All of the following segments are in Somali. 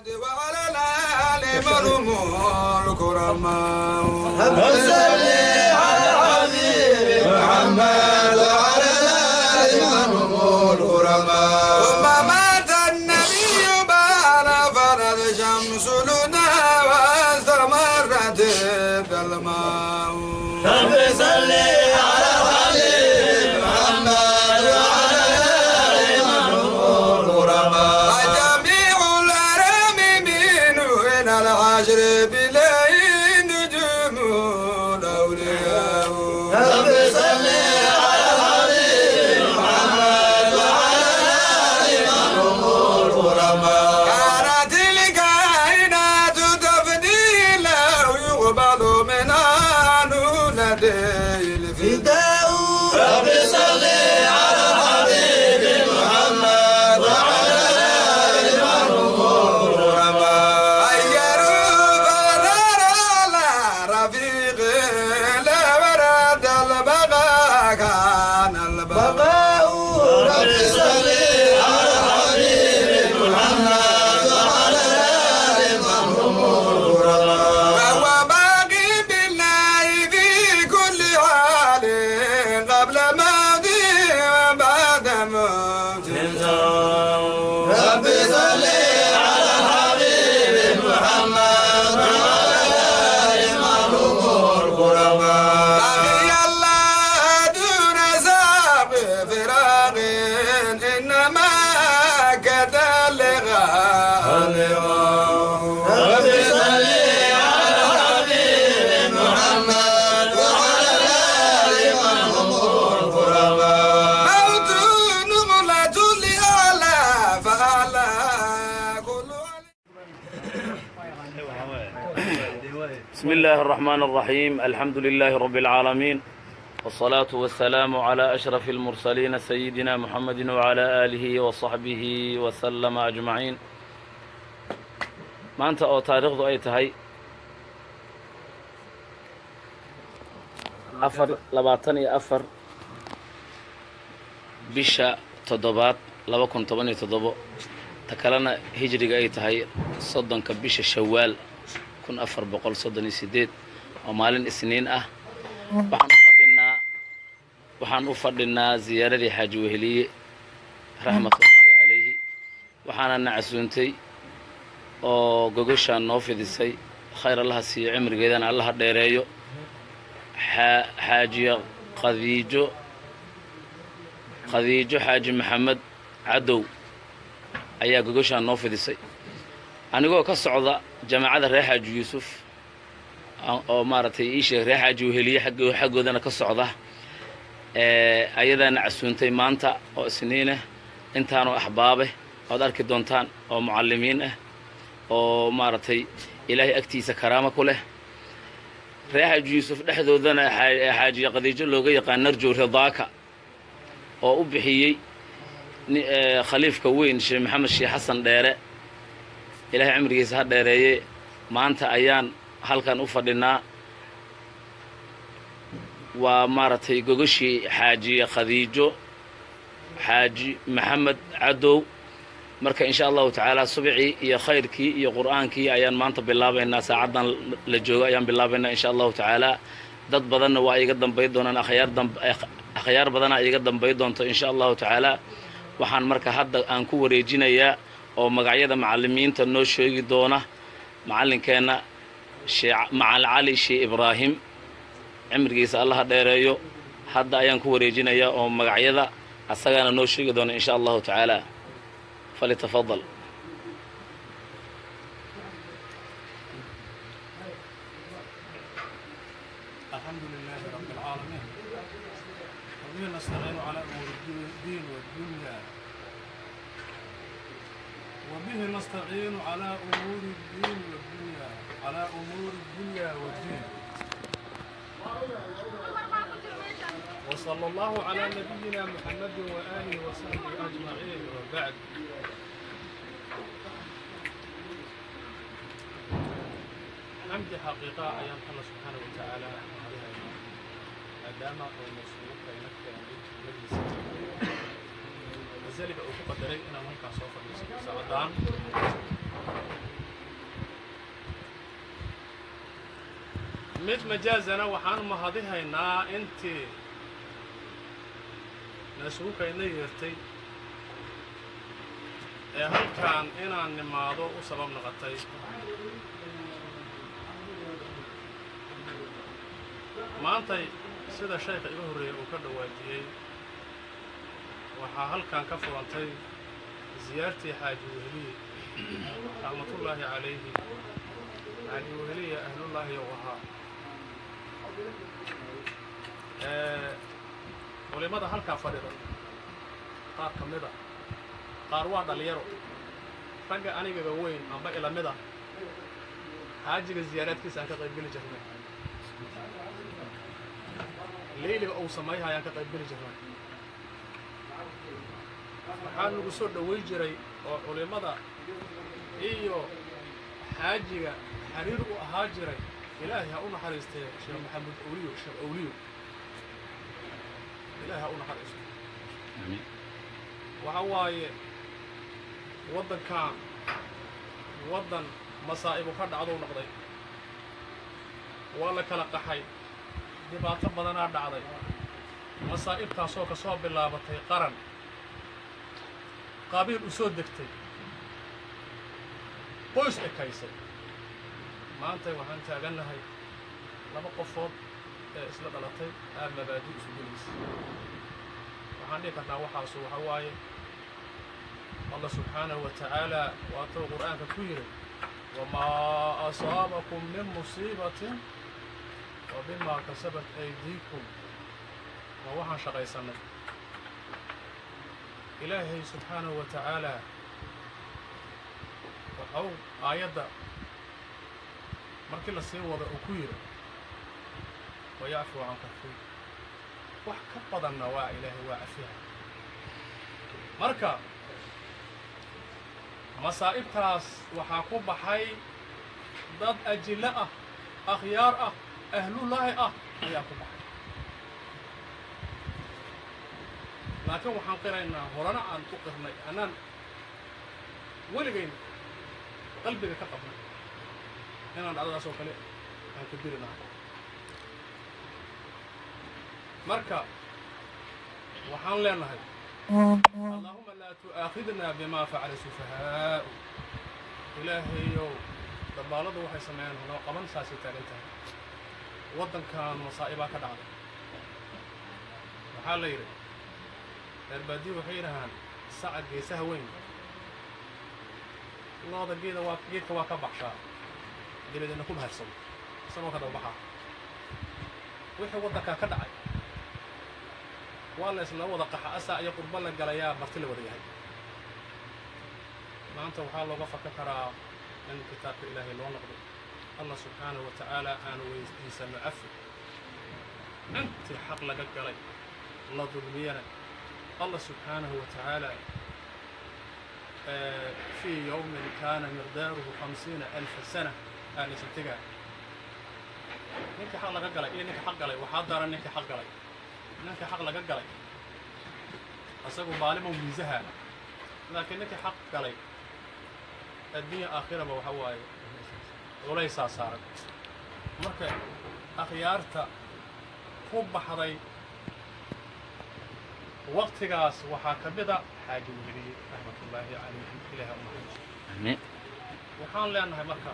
وعلى الآل والأمور كرماء صل على الحبيب محمد وعلى الآل والأمور كرماء ثم مات النبي بعد فرد شمس لنا واستمرت الظلماء رب صل على الحبيب محمد وعلى الآل والأمور كرماء جميع الأرام منه إلى العشر بليل نجوم الأولياء رب صل على الحبيب محمد وعلى الآل والأمور كرماء كانت الكائنات تفدي له يقبل منها لدي الفداء رب صل على الحبيب محمد وعلى الآل والأمور كرماء غيروا فدار على رفيق لا ورد البقاء كان البقاء بقاء رب صل على الحبيب محمد وعلى الآل والأمور كرماء وهو باقي بالله في كل حال قبل موته وبعد موته رب صل على الحبيب محمد وعلى الآل والأمور كرماء بقي الله دون ساق فراق إنما رب صل على الحبيب محمد وعلى الآل والأمور كرماء موت نملة لأعلى فأعلى كل بسم الله الرحمن الرحيم الحمد لله رب العالمين والصلاة والسلام على أشرف المرسلين سيدنا محمد وعلى آله وصحبه وسلم أجمعين maanta oo taariikhdu ay tahay 24 bisha 7 2017 ta kalena hijriga ay tahay 30 bisha shawaal 1438 oo maalin isniin ah waxaan u fadhinaa ziyaaradii xaaji weheliye raxmatullaahi calayhi waxaana nacasuuntay oo gogoshaan noo fidisay khayr allaha siiyo cimrigeedana allaha dheereeyo xaajiya khadiijo xaaji maxamed cadow ayaa gogoshaan noo fidisay anigoo ka socda jamaacada reer xaaji yuusuf oo maaragtay ii sheeg reer xaaji weheliye xaggoodana ka socda ayadaana casuuntay maanta oo isniinah intaanoo axbaabe oad arki doontaan oo mucallimiin ah oo maaragtay ilaahay agtiisa karaamo ku leh reer xaaji yuusuf dhexdoodana xaajiya khadiijo looga yaqaan narjow ridaaka oo u bixiyey khaliifka weyn sheekh maxamed sheekh xasan dheere ilaahay cimrigiisa ha dheereeye maanta ayaan halkan u fadhinaa waa maaragtay gogoshii xaajiya khadiijo xaaji maxamed cadow marka insha allahu tacaala subcii iyo khayrkii iyo qur'aankii ayaan maanta bilaabaynaa saacaddan la joogo ayaan bilaabaynaa insha allahu tacaala dad badanna waa iga dambay doonaan akhyaar badanaa iga dambay doonto insha allahu tacaala waxaan marka hadda aan ku wareejinayaa oo magacyada macallimiinta noo sheegi doona macallinkeenna macalin cali sheekh ibraahim cimrigiisa allaha dheereeyo hadda ayaan ku wareejinayaa oo magacyada asagana noo sheegi doona insha allahu tacaala فليتفضل الحمد لله رب العالمين وبه نستعين على أمور الدين والدنيا وبه نستعين على أمور الدين والدنيا على أمور الدنيا والدين وصلى الله على نبينا محمد وآله وصحبه أجمعين وبعد حمد حقيقة أيام الله سبحانه وتعالى أدام المسؤول كينك مجلس لذلك أقول قدري أنا ممكن سوف سعدان mid majaazana waxaan mahadihaynaa intii nasuukayna yeertay ee halkaan inaan nimaado u sabab noqotay maantay sida sheekha iga horreeyay uu ka dhawaajiyey waxaa halkaan ka furantay ziyaartii xaaji weheliye raxmatullaahi calayhi xaaji weheliye ahlullaahi yow ahaa culimada halkaa fadhida qaar ka mida qaar waa dhalinyaro ragga anigaga weyn amba ilamida xaajiga ziyaaraadkiisa aan ka qaybgeli jirnay leyliga uu sameeyaha ayaan ka qaybgeli jirnay waxaa nagu soo dhoway jiray oo culimada iyo xaajiga xiriir u ahaa jiray ilaahay ha u naxariistee sheekh maxamed awliyo sheekh awliyo ilaahay ha u naxariisto waxa waaye waddankan waddan masaa'ibu ka dhacdou noqday waa la kala qaxay dhibaato badanaa dhacday masaa'ibtaasoo ka soo bilaabatay qaran qabiil u soo degtay qoys ekaysay maantay waxaan taagannahay laba qofood ee isla dhalatay aad mabaadi isu gelaysa waxaan dhihi karnaa waxaasu waxa waaye allah subxaanahu wa tacaalaa waatuu qur'aanka ku yidhi wamaa asaabakum min musiibatin wa bimaa kasabat aydiikum waa waxaan shaqaysannay ilaahay subxaanahu wa tacaalaa waxau aayadda markii la sii wada uu ku yidhi wayacfu can kafiir wax ka badanna waa ilaahay waa cafiha marka masaa'ibtaas waxaa ku baxay dad ajillo ah akhyaar ah ahlullaahi ah ayaa ku baxay laakiin waxaan qiraynaa horena aan ku qirnay annaan weligayn qalbiga ka qabnay inaan dhacdadaas oo kale aan ka diri lahaa marka waxaan leenahay allaahuma laa tu'aakhidnaa bimaa facala sufahaa'u ilaahayow dabbaaladu waxay sameeyaan noo qaban saasay taagan tahay waddankan masaa'ibaa ka dhacday waxaa la yidhi reer baadiyo waxay yidhahaan saca geesaha weyn looda geedka waa ka baxshaa dabadeedna ku maharsado isagoo ka dababaxaa wixii waddankaa ka dhacay waa la isla wada qaxa asaa iyo qurbo la galayaa marti la wada yahay maanta waxaa looga faka karaa in kitaabka ilaahay loo noqdo allah subxaanahu wa tacaala aanu weydiisano cafi intii xaq laga galay la dulmiyana الله سبحانه وتعالى في يوم كان مقداره 50,000 سنة أنا سنتجا نك حق لك قلي إيه نك حق قلي وحضر نك حق قلي نك حق لك قلي أسقوا بالي مميزها لكن نك حق قلي الدنيا آخرة بوحواي وليس صار مركب أخيارته خوب حضي waqtigaas waxaa ka mida xaaji weheliye raxmatullaahi calayhi ilaaha u naxariisto waxaan leenahay marka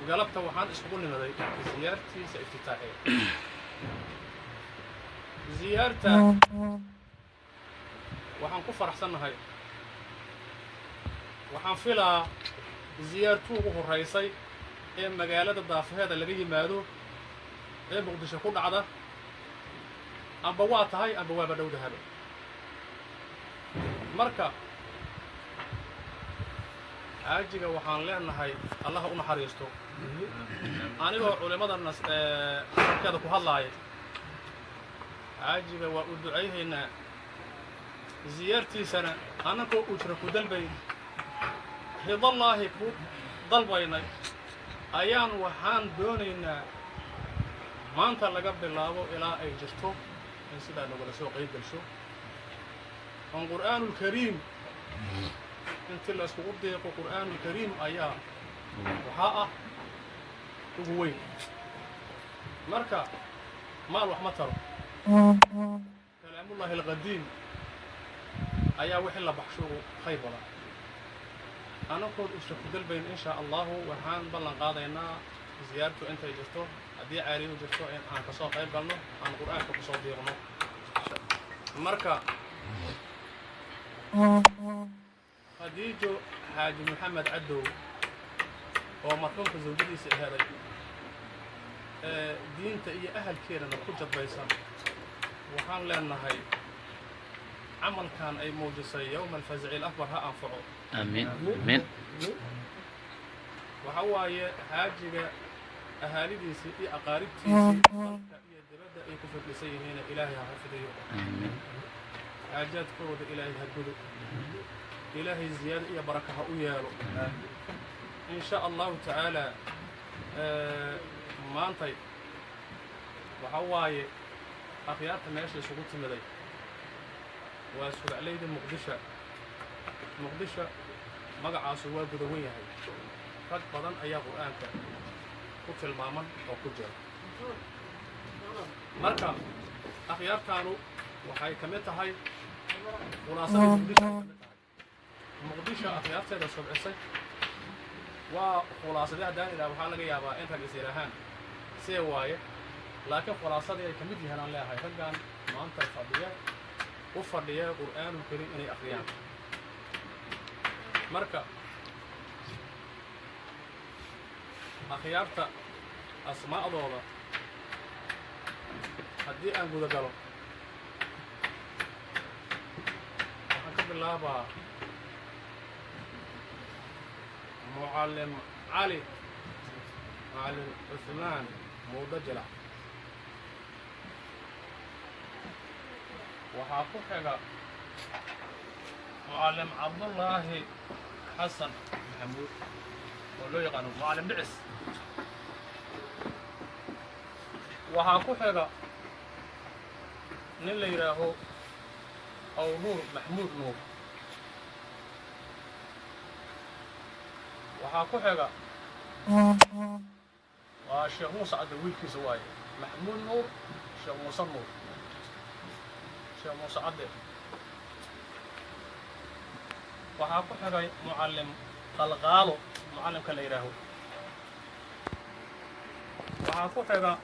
galabta waxaan isugu nimaday ziyaartiisa iftitaaxiya ziyaarta waxaan ku faraxsannahay waxaan filaa ziyaartuu ugu horraysay ee magaalada daafaheeda laga yimaado ee muqdisho ku dhacda amba waa tahay amba waaba dhowdahaba marka xaajiga waxaan leenahay allah u naxariisto anigoo culimada keeda ku hadlaaya xaajiga waa u ducayhaynaa ziyaartiisana annagoo ujra ku dalbayn ridallaahi ku dalbaynay ayaan waxaan doonaynaa maanta laga bilaabo ilaa ay jirto in sidaa nagala soo qayb galsho on qur'aanulkariim intii la iskugu deeqo qur'aanulkariim ayaa waxaa ah ugu weyn marka maal wax ma taro kalaamullahi alqadiim ayaa wixii la baxsho ugu khayr badan anakood isha ku dalbayn insha allahu waxaan ballan qaadaynaa ziyaartu intay jirto haddii caaliyu jirto in aan kasoo qayb galno aan qur'aanka kusoo diiqno marka khadiijo xaaji maxamed cadow oo marxuumka zawjadiisa aheeday diinta iyo ahalkeedana ku jadbaysan waxaan leenahay camalkan ay muujisay yowma alfazici alakbar ha anfaco amiin amiin waxa waaye xaajiga ahaalidiisii iyo aqaaribtiisii dalka iyo dibadda ay ku fadhisan yihiina ilaahay ha xafidiyo amiin xaajaadkooda ilaahay ha gudo ilaahay ziyaado iyo baraka ha u yeelo in sha allahu tacaala maantay waxa waaye akhyaarta meesha isugu timiday waa sugaclayda muqdisho magacaasu waa gudawan yahay rag badan ayaa qur'aanka ku tilmaaman oo ku jira marka akhyaartaanu waxay ka mid tahay khulaasadii muqdisho ay ka mid tahay muqdisho akhyaarteeda subcisay waa khulaasadii haddaan idhaha waxaa laga yaabaa in rag isir ahaan see waaye laakiin khulaasadii ay ka mid yihiin aan leeyahay raggan maanta u fadhiya qur'aanul kariim inay akhriyaan marka akhyaarta asmaa'dooda haddii aan guda galo waxaan ka bilaabaa mucallim cali معلم عثمان مودجلة وحاكو حاجة معلم عبد الله حسن محمود ولو يقانو معلم دعس وحاكو حاجة نيلا يراهو أو نور محمود نور وحاكو حاجة والشيخ موسى عبد الويل سواي محمود نور الشيخ موسى نور الشيخ موسى عبد وحاكو حاجة معلم قلقالو معلم كلا يراهو وحاكو حاجة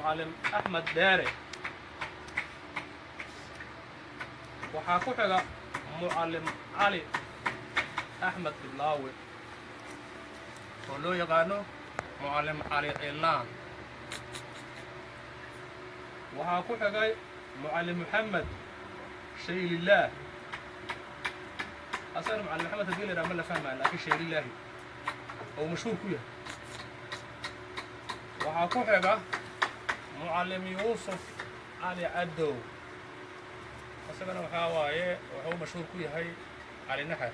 معلم أحمد داري وحاكو حاجة معلم علي أحمد بلاوي ولو يقانو معلم علي إعلان وحاكو حاجة معلم محمد شيء لله أصلا معلم محمد هدي رامل لا فهمها لكن شيء لله هو مشهور كويه وحاكو حاجة معلم يوسف علي عدو أصلا وحاوايه وهو مشهور كويه هاي علي نحر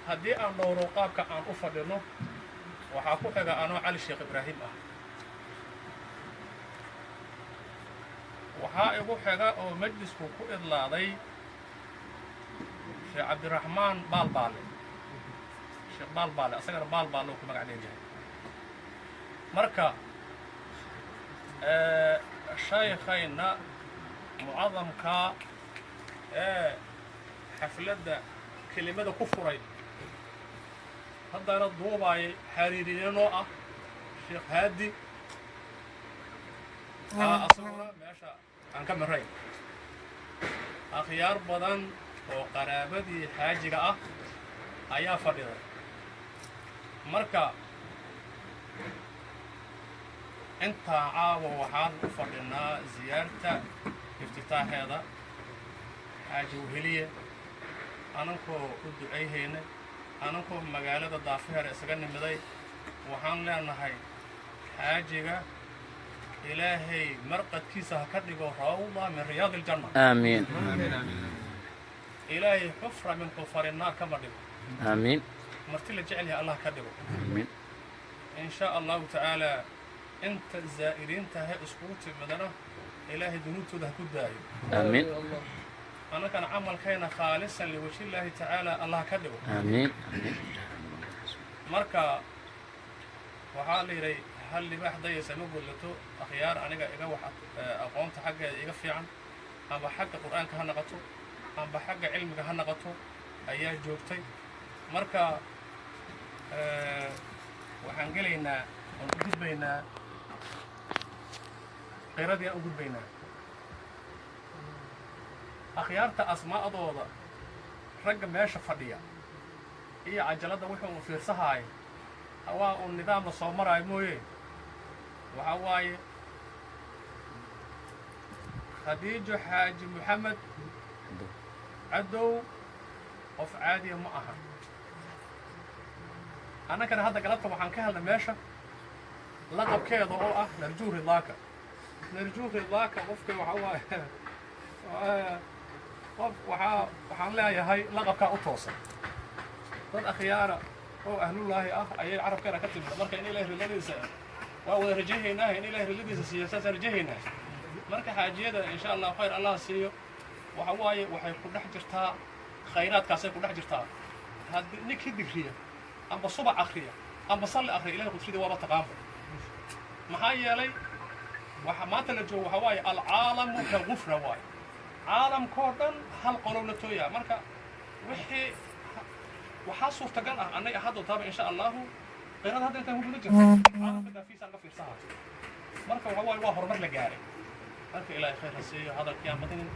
haddii aan dhowro qaabka aan u fadhino waxaa ku xiga anoo cali sheekh ibraahim ah waxaa igu xiga oo majlisku ku idlaaday sheekh cabdiraxmaan baalbaale sheekh baalbaale asagana baalbaale uu ku magac leeyahay marka shaykhayna mucadamka ee xafladda kelimada ku furay haddana duubaay xariiriyanoo ah sheekh haadi asaguna meesha aan ka maray akhyaar badan oo qaraabadii xaajiga ah ayaa fadhiday marka intaa caawa waxaan u fadhinaa ziyaarta iftitaaxeeda xaaji weheliye anankoo u ducayhaynay anankoo magaalada daafeher isaga nimiday waxaan leenahay xaajiga ilaahay marqadkiisa ha ka dhigo rawda min riyaadi aljanna آمين ilaahay xufra min xufari naar kama dhigo آمين marti la jecel yahay allah ka dhigo آمين in sha allahu tacaala inta zaa'iriintahe iskugu timidana ilaahay dunuubtooda ha ku daayo آمين أنا كان عمل كينا خالصا لوجه الله تعالى الله كذبه آمين مركا waxaa la yidhay hal libaax dayaysa ma gullato akhyaar aniga iga wax aqoonta xaggeeda iga fiican amba xagga qur'aanka ha naqato amba xagga cilmiga ha naqato ayaa joogtay marka waxaan gelaynaa oon u gudbaynaa qiradii aan u gudbaynaa akhyaarta asmaa'adooda ragga meesha fadhiya iyo cajaladda wuxuu fiirsahaayo waa uu nidaamla soo maraayo mooye waxaa waaye khadiijo xaaji maxamed cadow qof caadiya ma aha annagana hadda galabta waxaan ka helnay meesha laqabkeeda oo ah narjuu ridlaaka narjuu ridlaaka qofka waxaa waaye qof waxaan leeyahay laqabkaa u toosan dad akhyaara oo ahlullaahi ah ayay carabkeena ka timid marka in ilaahay riladiisa waa wada rajahaynaa in ilaahay riladiisa siiyo saasaan rajahaynaa marka xaajiyada insha allah khayr allah siiyo waxa waaye waxay ku dhex jirtaa khayraadkaasay ku dhex jirtaa haddii ninkii digriya amba subac akhriya amba salli akhriya ilahay qudfidii waaba taqaanba maxaa yeelay waxa maanta la joogo waxa waaye alcaalamu kalgufra waaye caalamkoo dhan hal qolow la tooyaa marka wixii waxaa suurtagal ah annaga hadda taaba insha allahu qirad hadda intaan ku guda jirto caalamka daafiisaan ka fiirsahaa marka waxa waaye waa horumar la gaaray marka ilaahay khayr ha siiyo hadalkii aan badinin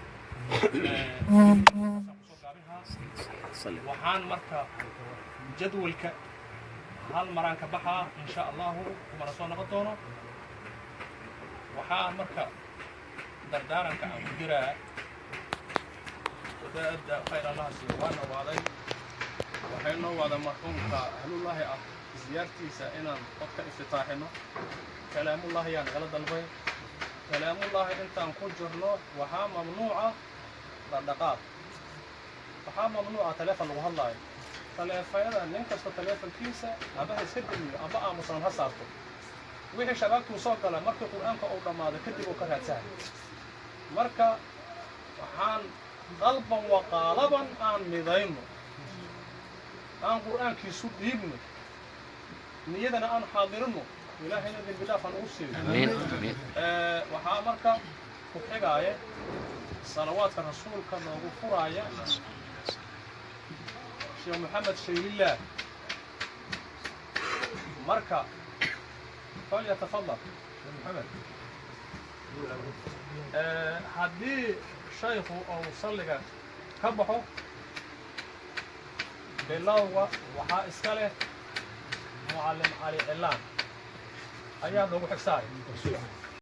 kusoo gaabinhaa waxaan marka jadwalka hal maraan ka baxaa insha allahu kumana soo noqon doono waxaan marka dardaaranka aan ku jiraa wadaadda khayr allaha siiyo waa nawaaday waxay noo waada marxuumka ahlullaahi ah ziyaartiisa inaan qodka iftitaaxino kalaamullaahi yaa nagala dalbay kalaamullaahi intaan ku jirno waxaa mamnuuca dhaqdhaqaaq waxaa mamnuuca taleefon lagu hadlaayo taleefayada nin kasta taleefonkiisa aba ha iska demiyo amba aamusan ha saarto wixii shabaagtuu soo gala markii qur'aanka uu dhammaado kadib uu ka raadsahay marka waxaan qalban wa qaalaban aan midayno aan qur'aankiisu dhiibno niyadana aan xaadirino ilaahayna dembi dhaaf aan ugu siiyo waxaa marka ku xigaaya salawaadka rasuulka noogu furaaya sheekh maxamed shaylillaah marka falyatafadal sheekh maxamed haddii shaykhu ou salliga ka baxo bilowga waxaa iska leh mucallim cali cilaan ayaa noogu xigsaaya